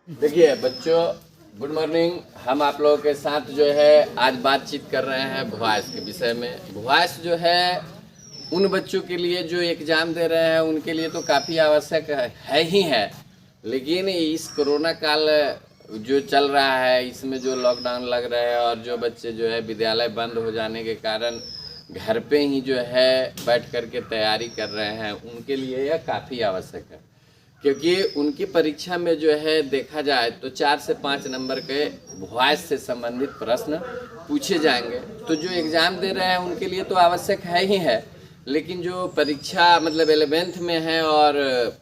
देखिए बच्चों, good morning. हम आप लोगों के साथ जो है आज बातचीत कर रहे हैं वॉइस के विषय में। वॉइस जो है उन बच्चों के लिए जो एग्ज़ाम दे रहे हैं उनके लिए तो काफ़ी आवश्यक है ही है, लेकिन इस कोरोना काल जो चल रहा है इसमें जो लॉकडाउन लग रहा है और जो बच्चे जो है विद्यालय बंद हो जाने के कारण घर पे ही जो है बैठ कर के तैयारी कर रहे हैं, उनके लिए यह काफ़ी आवश्यक है। क्योंकि उनकी परीक्षा में जो है देखा जाए तो 4 से 5 नंबर के वॉइस से संबंधित प्रश्न पूछे जाएंगे। तो जो एग्ज़ाम दे रहे हैं उनके लिए तो आवश्यक है ही है, लेकिन जो परीक्षा मतलब 11th में है और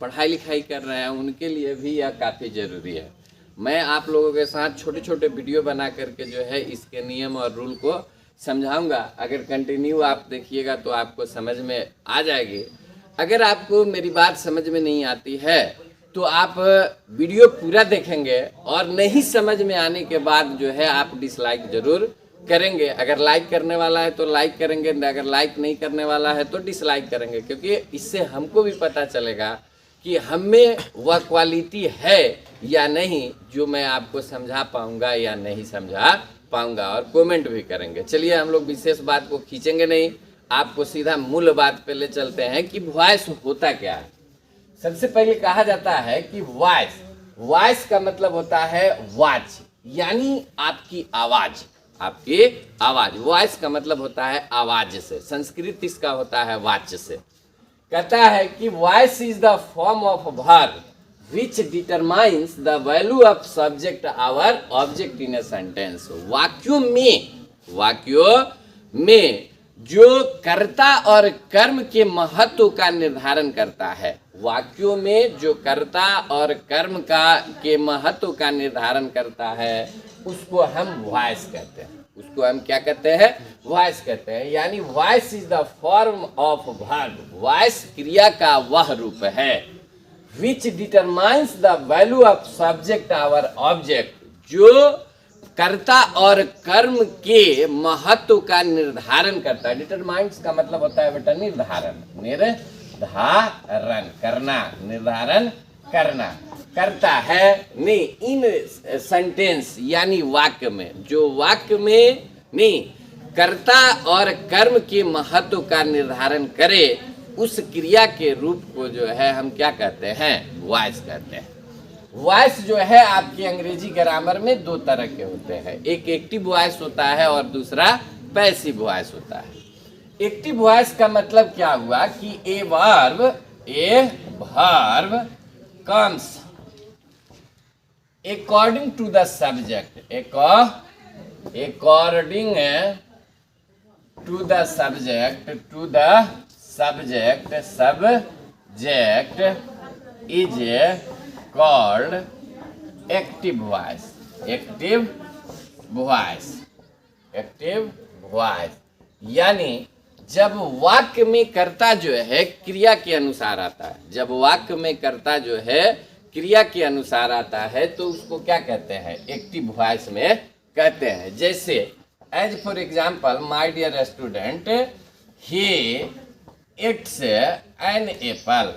पढ़ाई लिखाई कर रहे हैं उनके लिए भी यह काफ़ी ज़रूरी है। मैं आप लोगों के साथ छोटे छोटे वीडियो बना करके जो है इसके नियम और रूल को समझाऊंगा। अगर कंटिन्यू आप देखिएगा तो आपको समझ में आ जाएगी। अगर आपको मेरी बात समझ में नहीं आती है तो आप वीडियो पूरा देखेंगे और नहीं समझ में आने के बाद जो है आप डिसलाइक ज़रूर करेंगे। अगर लाइक करने वाला है तो लाइक करेंगे, अगर लाइक नहीं करने वाला है तो डिसलाइक करेंगे, क्योंकि इससे हमको भी पता चलेगा कि हमें वह क्वालिटी है या नहीं जो मैं आपको समझा पाऊंगा या नहीं समझा पाऊंगा, और कमेंट भी करेंगे। चलिए हम लोग विशेष बात को खींचेंगे नहीं, आपको सीधा मूल बात पे ले चलते हैं कि वॉइस होता क्या है। सबसे पहले कहा जाता है कि वॉइस का मतलब होता है वाच, यानी आपकी आवाज। आपकी आवाज, वॉइस का मतलब होता है आवाज से, संस्कृत इसका होता है वाच से। कहता है कि voice is the form of verb which determines the value of subject our object in a sentence। वाक्यों में जो कर्ता और कर्म के महत्व का निर्धारण करता है, वाक्यों में जो कर्ता और कर्म के महत्व का निर्धारण करता है उसको हम वॉइस कहते हैं। उसको हम क्या कहते हैं? वॉइस कहते हैं। यानी voice is the form of verb, voice क्रिया का वह रूप है which determines the value of subject our object, जो कर्ता और कर्म के महत्व का निर्धारण करता है। डिटरमाइंस का मतलब होता है बेटा निर्धारण, निर्धारण करना, निर्धारण करना, करता है नहीं इन सेंटेंस यानी वाक्य में, जो वाक्य में नहीं कर्ता और कर्म के महत्व का निर्धारण करे उस क्रिया के रूप को जो है हम क्या कहते हैं? वॉइस कहते हैं। वॉइस जो है आपके अंग्रेजी ग्रामर में दो तरह के होते हैं, एक एक्टिव वॉइस होता है और दूसरा पैसिव वॉइस होता है। एक्टिव वॉइस का मतलब क्या हुआ कि a verb comes according to the subject, according to the subject is called active voice। यानी जब वाक्य में कर्ता जो है क्रिया के अनुसार आता है, जब वाक्य में कर्ता जो है क्रिया के अनुसार आता है तो उसको क्या कहते हैं? एक्टिव वॉइस में कहते हैं। जैसे as for example, my dear student, he it's an apple.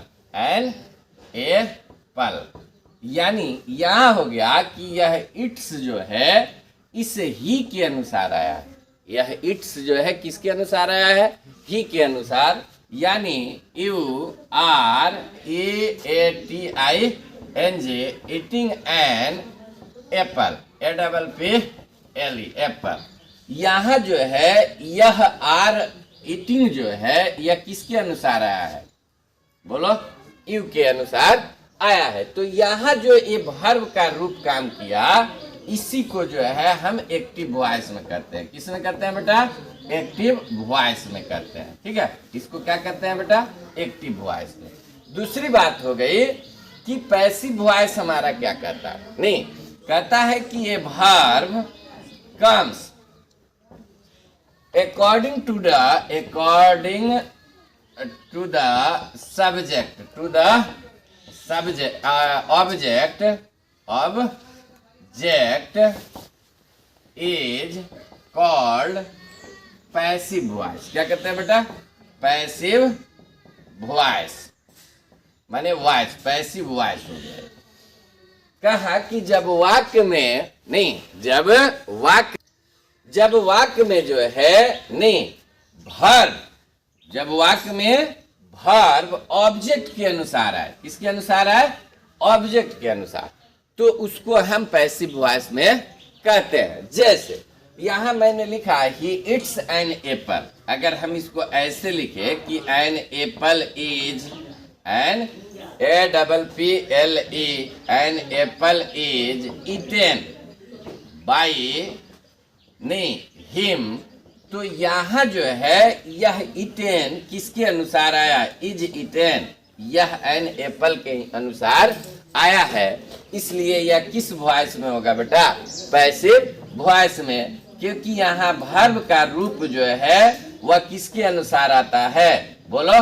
यानी यहाँ हो गया कि यह इट्स जो है इस ही के अनुसार आया है। यह इट्स जो है किसके अनुसार आया है? ही के अनुसार। यानी UREATING eating an apple, Apple. यहाँ जो है यह आर ईटिंग जो है यह किसके अनुसार आया है? बोलो, यू के अनुसार आया है। तो यहाँ जो ये वर्ब का रूप काम किया, इसी को जो है हम एक्टिव वॉइस में करते हैं। किस में करते हैं बेटा? एक्टिव वॉइस में करते हैं। ठीक है, इसको क्या करते हैं बेटा? एक्टिव वॉइस में। दूसरी बात हो गई कि पैसिव वॉइस हमारा क्या कहता है? नहीं, कहता है कि ये verb comes according to the object is called passive voice। क्या कहते हैं बेटा? पैसिव वॉइस माने वॉइस, पैसिव वॉइस हो गया। कहा कि जब वाक्य में नहीं, जब वाक्य में जो है नहीं वर्ब, जब वाक्य में वर्ब ऑब्जेक्ट के अनुसार है, किसके अनुसार है? ऑब्जेक्ट के अनुसार, तो उसको हम पैसिव वॉइस में कहते हैं। जैसे यहां मैंने लिखा ही इट्स एन एप्पल, अगर हम इसको ऐसे लिखे कि an apple is an APPLE, an apple is eaten by नहीं हिम, तो यहाँ जो है यह ईटेन किसके अनुसार आया? इज ईटेन, यह एन एप्पल के अनुसार आया है, इसलिए यह किस वॉइस में होगा बेटा? पैसिव वॉइस में, क्योंकि यहाँ वर्ब का रूप जो है वह किसके अनुसार आता है? बोलो,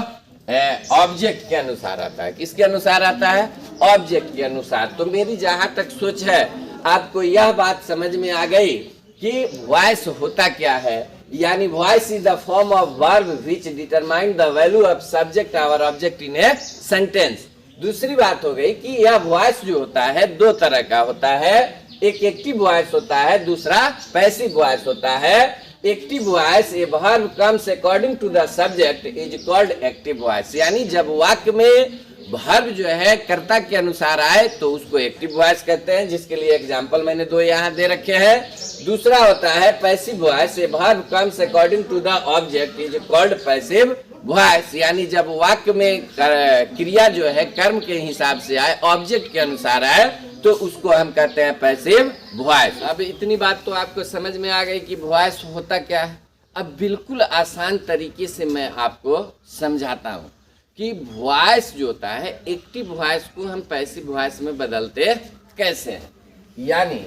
ऑब्जेक्ट के अनुसार आता है। किसके अनुसार आता है? ऑब्जेक्ट के अनुसार। तो मेरी जहां तक सोच है आपको यह बात समझ में आ गई कि वॉइस होता क्या है, यानी voice is the form of verb which determine the value of subject और ऑब्जेक्ट इन ए सेंटेंस। दूसरी बात हो गई कि यह वॉइस जो होता है दो तरह का होता है, एक एक्टिव वॉइस होता है, दूसरा पैसिव वॉइस होता है। Active voice a verb comes according to the subject is called active voice, यानी जब वाक्य में वर्ब जो है कर्ता के अनुसार आए तो उसको एक्टिव वॉइस कहते हैं, जिसके लिए एग्जांपल मैंने दो यहाँ दे रखे हैं। दूसरा होता है passive voice, a verb comes according to the object is called passive voice, यानी जब वाक्य में क्रिया जो है कर्म के हिसाब से आए, ऑब्जेक्ट के अनुसार आए, तो उसको हम कहते हैं पैसिव वॉइस। अब इतनी बात तो आपको समझ में आ गई कि वॉइस होता क्या है। अब बिल्कुल आसान तरीके से मैं आपको समझाता हूँ कि वॉइस जो होता है एक्टिव वॉइस को हम पैसिव वॉइस में बदलते कैसे हैं। यानी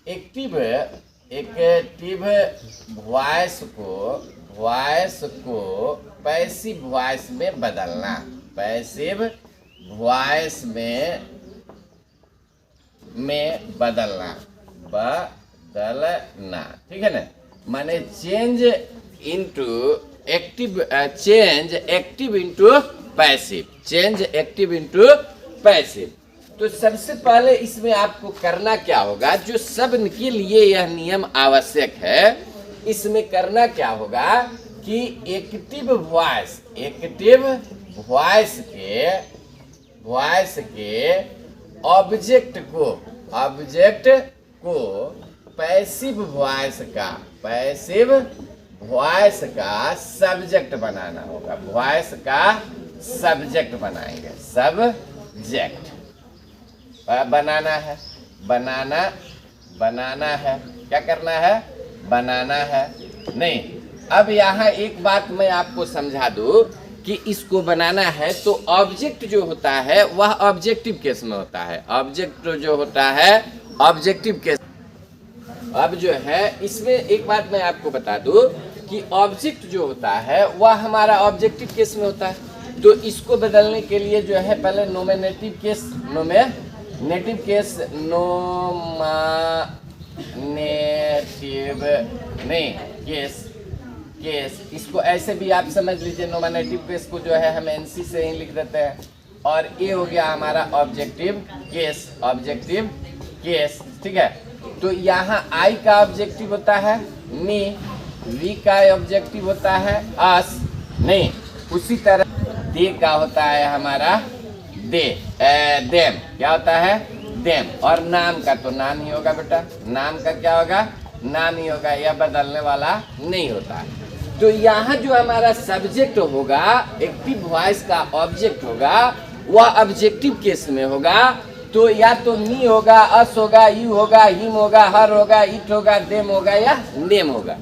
एक्टिव वॉइस को पैसिव वॉइस में बदलना, पैसिव वॉइस में बदलना, ठीक है ना। माने चेंज एक्टिव इंटू पैसिव। तो सबसे पहले इसमें आपको करना क्या होगा, जो सब के लिए यह नियम आवश्यक है, इसमें करना क्या होगा कि एक्टिव वॉइस के ऑब्जेक्ट को पैसिव वॉइस का सब्जेक्ट बनाना होगा। वॉइस का सब्जेक्ट बनाएंगे, सब्जेक्ट बनाना है। क्या करना है? बनाना है। नहीं, अब यहाँ एक बात मैं आपको समझा दूं कि इसको बनाना है तो ऑब्जेक्ट जो होता है वह ऑब्जेक्टिव केस में होता है। ऑब्जेक्ट जो होता है ऑब्जेक्टिव केस। अब जो है इसमें एक बात मैं आपको बता दूं कि ऑब्जेक्ट जो होता है वह हमारा ऑब्जेक्टिव केस में होता है। तो इसको बदलने के लिए जो है पहले नोमिनेटिव केस, इसको ऐसे भी आप समझ लीजिए। नोमिनेटिव केस को जो है हम NC से ही लिख देते हैं, और ये हो गया हमारा ऑब्जेक्टिव केस, ठीक है। तो यहाँ I का ऑब्जेक्टिव होता है मी, V का ऑब्जेक्टिव होता है अस, नहीं, उसी तरह दे का होता है हमारा देम। क्या होता है? देम। और नाम का तो नाम ही होगा बेटा, नाम का क्या होगा? नाम ही होगा, यह बदलने वाला नहीं होता है। तो यहाँ जो हमारा सब्जेक्ट होगा, एक्टिव वॉइस का ऑब्जेक्ट होगा, वह ऑब्जेक्टिव केस में होगा। तो या तो मी होगा, अस होगा, यू होगा, हिम होगा, हर होगा, इट होगा, देम होगा या नेम होगा।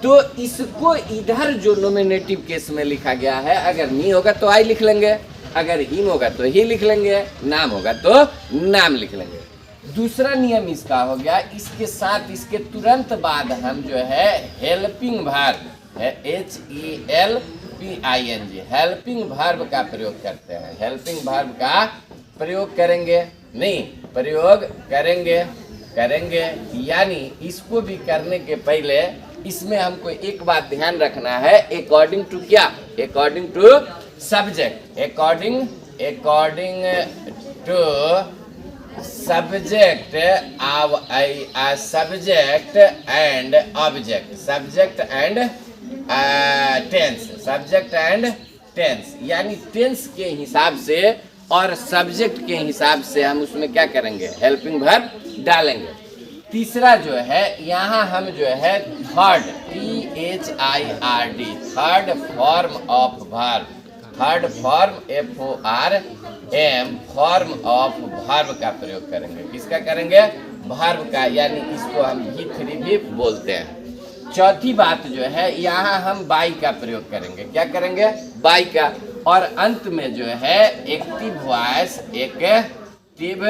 तो इसको इधर जो नोमिनेटिव केस में लिखा गया है, अगर मी होगा तो आई लिख लेंगे, अगर हिम होगा तो ही लिख लेंगे, नाम होगा तो नाम लिख लेंगे। दूसरा नियम इसका हो गया, इसके साथ इसके तुरंत बाद हम जो है helping verb HELPING helping verb का प्रयोग करते हैं। हेल्पिंग वर्ब का प्रयोग करेंगे, नहीं प्रयोग करेंगे, यानी इसको भी करने के पहले इसमें हमको एक बात ध्यान रखना है, अकॉर्डिंग टू क्या? According to subject, according to subject subject and object, subject and tense, subject and tense, यानी टेंस के हिसाब से और सब्जेक्ट के हिसाब से हम उसमें क्या करेंगे, हेल्पिंग वर्ब डालेंगे। तीसरा जो है यहाँ हम जो है third, THIRD, third form of verb, third form FORM, form of verb का प्रयोग करेंगे। किसका करेंगे, वर्ब का, यानी इसको हम V3 भी बोलते हैं। चौथी बात जो है यहाँ हम बाई का प्रयोग करेंगे। क्या करेंगे, बाई का। और अंत में जो है एक्टिव वॉइस, एक्टिव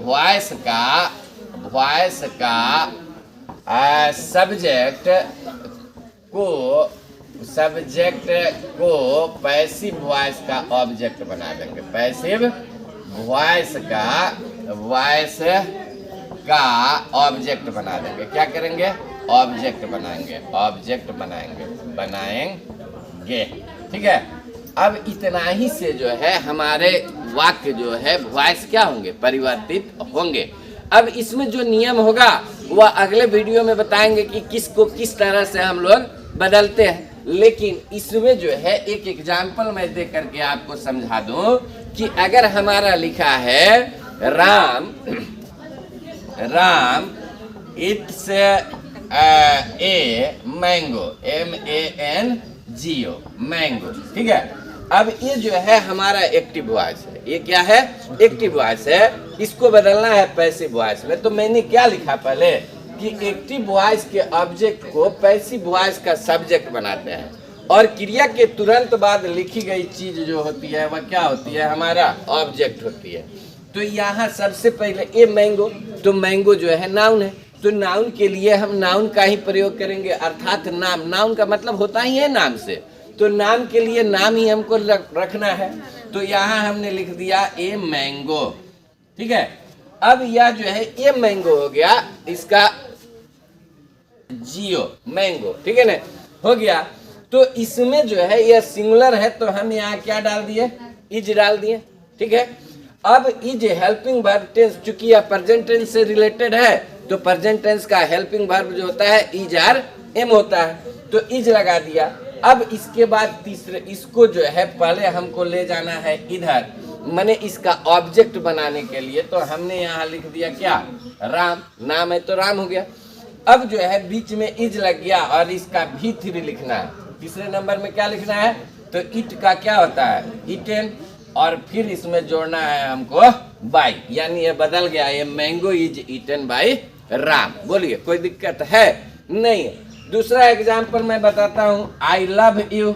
वॉइस का सब्जेक्ट को पैसिव वॉइस का ऑब्जेक्ट बना देंगे, पैसिव वॉइस का ऑब्जेक्ट बना देंगे। क्या करेंगे, ऑब्जेक्ट बनाएंगे, ऑब्जेक्ट बनाएंगे। ठीक है, अब इतना ही से जो है हमारे वाक्य जो है वॉइस क्या होंगे, परिवर्तित होंगे। अब इसमें जो नियम होगा वह अगले वीडियो में बताएंगे कि किसको किस तरह से हम लोग बदलते हैं। लेकिन इसमें जो है एक एग्जाम्पल मैं दे करके आपको समझा दूं कि अगर हमारा लिखा है Ram it's a mango, MANGO, mango. ठीक है, अब ये जो है हमारा एक्टिव वॉइस है, ये क्या है, एक्टिव वॉइस है। इसको बदलना है पैसिव वॉइस में। तो मैंने क्या लिखा पहले कि एक्टिव वॉइस के ऑब्जेक्ट को पैसिव वॉइस का सब्जेक्ट बनाते हैं, और क्रिया के तुरंत बाद लिखी गई चीज जो होती है वह क्या होती है, हमारा ऑब्जेक्ट होती है। तो यहाँ सबसे पहले ए मैंगो, तो मैंगो जो है नाउन है, तो नाउन के लिए हम नाउन का ही प्रयोग करेंगे, अर्थात नाम, नाउन का मतलब होता ही है नाम से, तो नाम के लिए नाम ही हमको रखना है। तो यहाँ हमने लिख दिया ए मैंगो। ठीक है, अब यह जो है ए मैंगो हो गया, इसका जियो मैंगो। ठीक है ना, हो गया। तो इसमें जो है यह सिंगुलर है, तो हम यहाँ क्या डाल दिए, इज डाल दिए। ठीक है, अब इज हेल्पिंग वर्ब टेंस, चूंकि यह प्रेजेंट टेंस से रिलेटेड है, तो प्रेजेंट टेंस का हेल्पिंग वर्ब जो होता है इज आर एम होता है, तो इज लगा दिया। अब इसके बाद तीसरे, इसको जो है पहले हमको ले जाना है इधर, मैंने इसका ऑब्जेक्ट बनाने के लिए, तो हमने यहाँ लिख दिया क्या, राम, नाम है तो राम हो गया। अब जो है बीच में इज लग गया और इसका V3 लिखना है। तीसरे नंबर में क्या लिखना है, तो इट का क्या होता है, इटेन, और फिर इसमें जोड़ना है हमको बाई, यानी ये बदल गया, ये mango is eaten by Ram. बोलिए, कोई दिक्कत है नहीं। दूसरा एग्जाम्पल मैं बताता हूँ, I love you,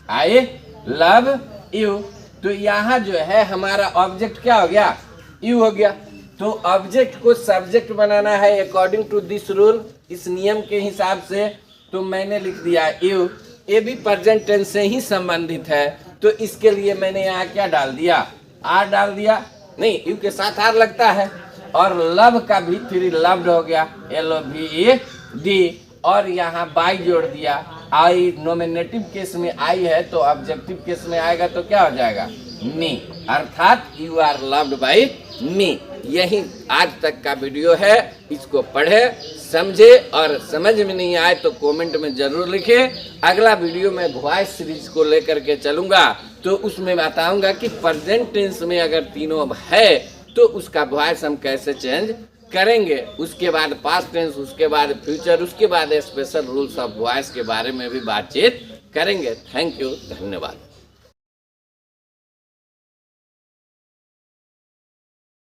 I love you. तो यहाँ जो है हमारा ऑब्जेक्ट क्या हो गया, यू हो गया। तो ऑब्जेक्ट को सब्जेक्ट बनाना है अकॉर्डिंग टू दिस रूल, इस नियम के हिसाब से। तो मैंने लिख दिया यू, ये भी प्रेजेंट टेंस से ही संबंधित है, तो इसके लिए मैंने यहाँ क्या डाल दिया, आर डाल दिया, नहीं यू के साथ आर लगता है। और लव का V3 लव्ड हो गया, LOVED, और यहाँ बाई जोड़ दिया। आई नॉमिनेटिव केस में आई है, तो ऑब्जेक्टिव केस में आएगा तो क्या हो जाएगा, मी, अर्थात यू आर लव्ड बाई मी। यही आज तक का वीडियो है, इसको पढ़े, समझे, और समझ में नहीं आए तो कमेंट में जरूर लिखे। अगला वीडियो में वॉइस सीरीज को लेकर के चलूंगा, तो उसमें बताऊंगा कि प्रेजेंट टेंस में अगर तीनों है तो उसका वॉइस हम कैसे चेंज करेंगे, उसके बाद पास्ट टेंस, उसके बाद फ्यूचर, उसके बाद स्पेशल रूल्स ऑफ वॉइस के बारे में भी बातचीत करेंगे। थैंक यू, धन्यवाद।